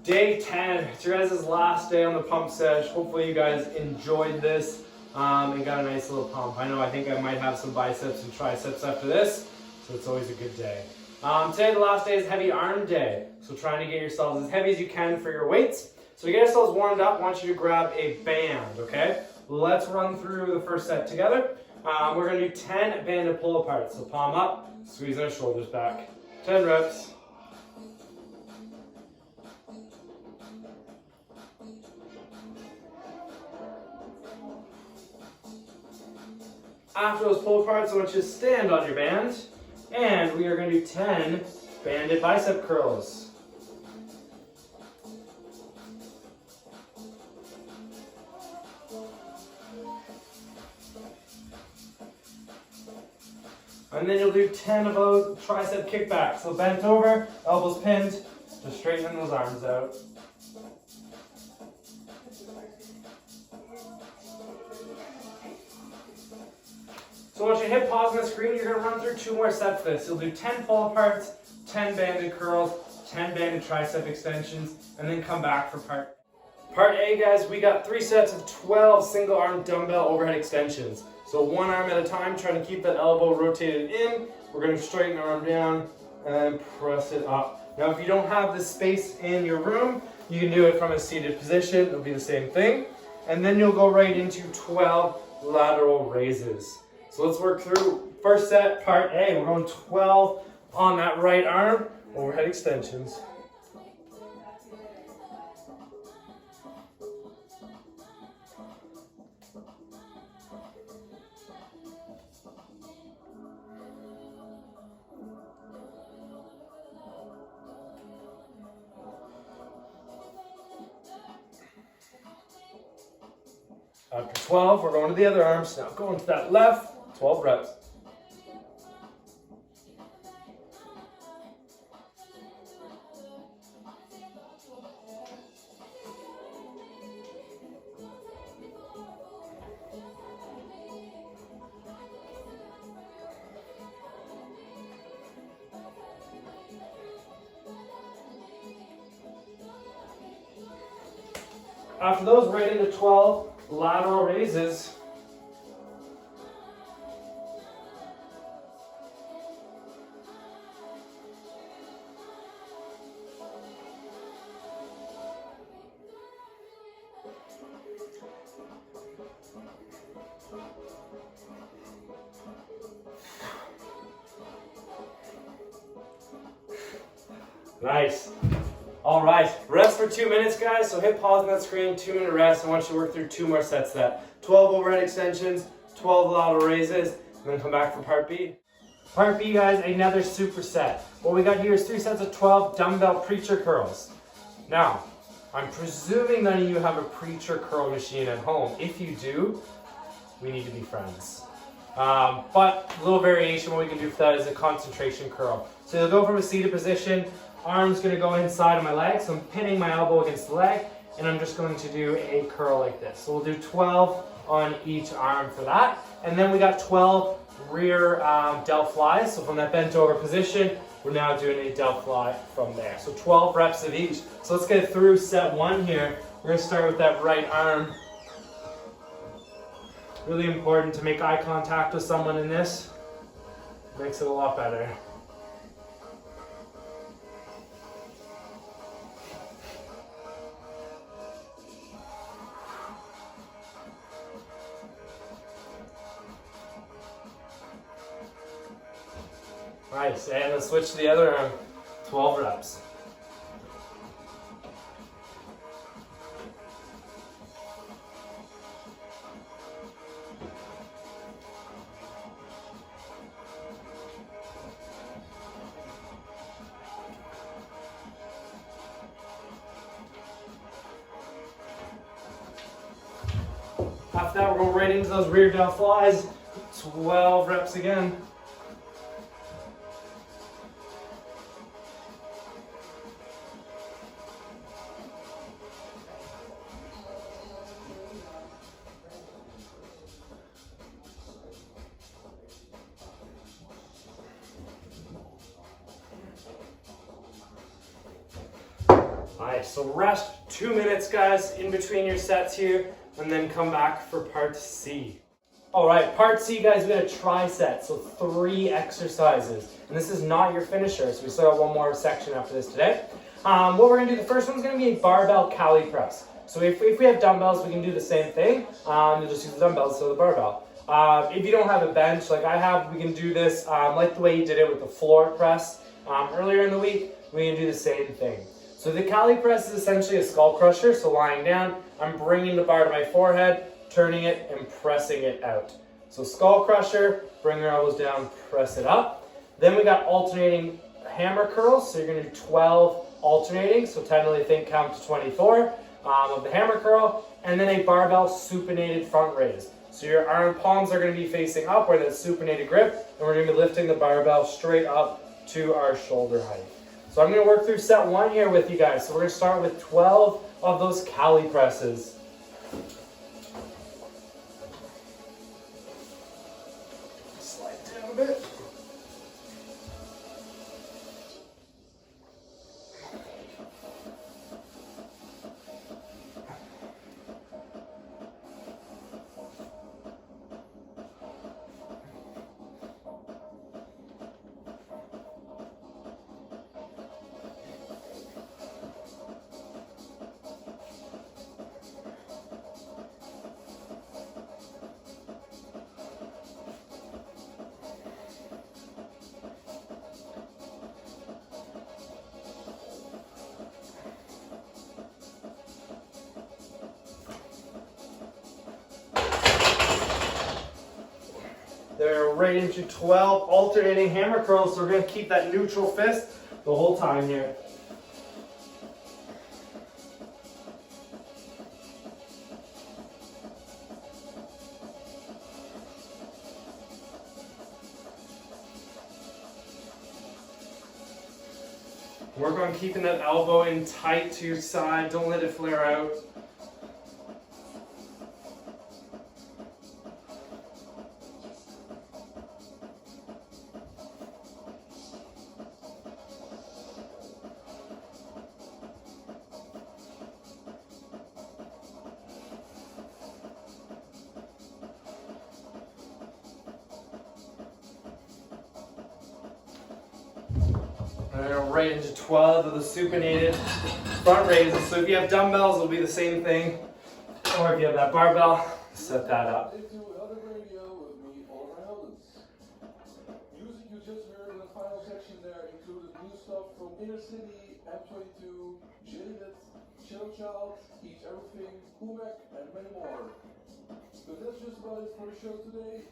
Day 10, it's your guys' last day on the pump sesh. Hopefully you guys enjoyed this and got a nice little pump. I think I might have some biceps and triceps after this, so it's always a good day. Today, the last day is heavy arm day, so trying to get yourselves as heavy as you can for your weights. So to get yourselves warmed up, I want you to grab a band, okay? Let's run through the first set together. We're going to do 10 banded pull aparts, so palm up, squeezing our shoulders back. 10 reps. After those pull aparts, I want you to stand on your band, and we are going to do 10 banded bicep curls. And then you'll do 10 of those tricep kickbacks. So bent over, elbows pinned, just straighten those arms out. So once you hit pause on the screen, you're going to run through 2 more sets of this. You'll do 10 pull aparts, 10 banded curls, 10 banded tricep extensions, and then come back for part A, guys. We got 3 sets of 12 single arm dumbbell overhead extensions. So 1 arm at a time, trying to keep that elbow rotated in. We're going to straighten our arm down and press it up. Now, if you don't have the space in your room, you can do it from a seated position. It'll be the same thing. And then you'll go right into 12 lateral raises. So let's work through first set, part A. We're going 12 on that right arm, overhead extensions. After 12, we're going to the other arms. Now going to that left, 12 reps. After those, right into 12 lateral raises. Nice. All right, rest for 2 minutes, guys. So hit pause on that screen, 2-minute rest. I want you to work through 2 more sets of that. 12 overhead extensions, 12 lateral raises, and then come back for part B. Part B, guys, another superset. What we got here is 3 sets of 12 dumbbell preacher curls. Now, I'm presuming none of you have a preacher curl machine at home. If you do, we need to be friends. But a little variation, what we can do for that is a concentration curl. So you'll go from a seated position, arm's going to go inside of my leg, so I'm pinning my elbow against the leg, and I'm just going to do a curl like this. So we'll do 12 on each arm for that. And then we got 12 rear delt flies. So from that bent over position, we're now doing a delt fly from there. So 12 reps of each. So let's get through set 1 here. We're going to start with that right arm. Really important to make eye contact with someone in this. Makes it a lot better. Nice, and let's switch to the other arm. 12 reps. After that, we're going right into those rear delt flies. 12 reps again. Nice, so rest 2 minutes, guys, in between your sets here, and then come back for part C. All right, part C, guys, we got a tri-set, so 3 exercises. And this is not your finisher, so we still got one more section after this today. What we're gonna do, the first one's gonna be a barbell cali press. So if we have dumbbells, we can do the same thing. You'll just use the dumbbells instead of the barbell. If you don't have a bench like I have, we can do this like the way you did it with the floor press earlier in the week. We can do the same thing. So the cali press is essentially a skull crusher. So lying down, I'm bringing the bar to my forehead, turning it and pressing it out. So skull crusher, bring your elbows down, press it up. Then we got alternating hammer curls. So you're gonna do 12 alternating. So technically think count to 24 of the hammer curl. And then a barbell supinated front raise. So your arm palms are gonna be facing up with a supinated grip. And we're gonna be lifting the barbell straight up to our shoulder height. So I'm gonna work through set 1 here with you guys. So we're gonna start with 12 of those cali presses. Slide down a bit. They're right into 12 alternating hammer curls, so we're going to keep that neutral fist the whole time here. Work on keeping that elbow in tight to your side, don't let it flare out. And right into 12 of the supinated front raises. So if you have dumbbells, it'll be the same thing. Or if you have that barbell, set that up. Music you just heard in the final section there included new stuff from Inner City, M22, Jaded, Chill Child, Eat Everything, Humek, and many more. So that's just about it for the show today.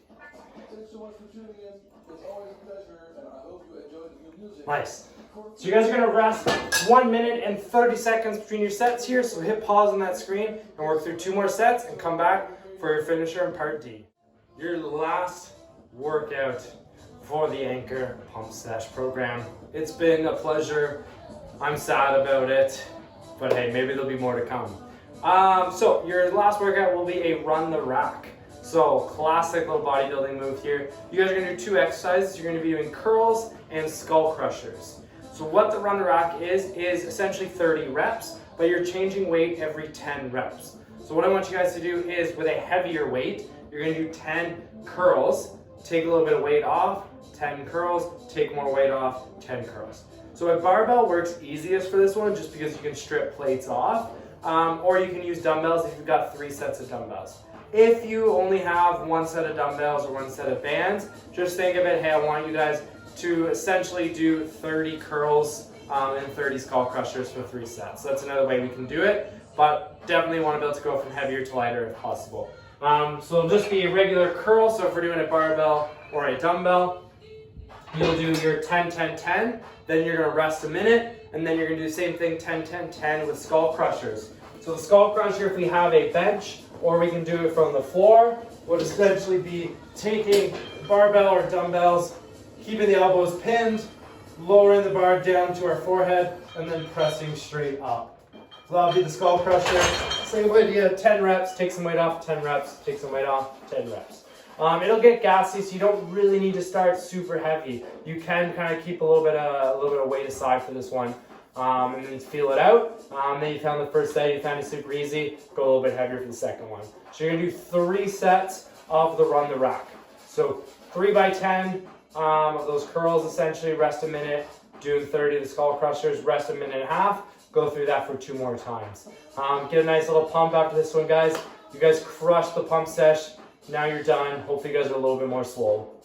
Thanks so much for tuning in. It's always a pleasure, and I hope you enjoyed the new music. Nice. So you guys are going to rest 1 minute and 30 seconds between your sets here. So hit pause on that screen and work through 2 more sets and come back for your finisher in part D. Your last workout for the Anchor Pump Sesh program. It's been a pleasure. I'm sad about it, but hey, maybe there'll be more to come. So your last workout will be a run the rack. So classic little bodybuilding move here. You guys are gonna do 2 exercises. You're gonna be doing curls and skull crushers. So what the run the rack is essentially 30 reps, but you're changing weight every 10 reps. So what I want you guys to do is with a heavier weight, you're gonna do 10 curls, take a little bit of weight off, 10 curls, take more weight off, 10 curls. So a barbell works easiest for this one just because you can strip plates off, or you can use dumbbells if you've got 3 sets of dumbbells. If you only have 1 set of dumbbells or 1 set of bands, just think of it, hey, I want you guys to essentially do 30 curls and 30 skull crushers for 3 sets. So that's another way we can do it, but definitely want to be able to go from heavier to lighter if possible. So it'll just be a regular curl, so if we're doing a barbell or a dumbbell, you'll do your 10, 10, 10, then you're going to rest a minute, and then you're going to do the same thing, 10, 10, 10 with skull crushers. So the skull crusher, if we have a bench, or we can do it from the floor, would essentially be taking barbell or dumbbells, keeping the elbows pinned, lowering the bar down to our forehead, and then pressing straight up. So that'll be the skull crusher. Same idea, 10 reps, take some weight off, 10 reps, take some weight off, 10 reps. It'll get gassy, so you don't really need to start super heavy. You can kind of keep a little bit of weight aside for this one. and then feel it out. Then you found the first set, you found it super easy, go a little bit heavier for the second one. So you're gonna do 3 sets of the run the rack. So 3 by 10 of those curls essentially, rest a minute, doing 30 of the skull crushers, rest a minute and a half, go through that for 2 more times. Get a nice little pump after this one, guys. You guys crushed the pump sesh, now you're done. Hopefully you guys are a little bit more swole.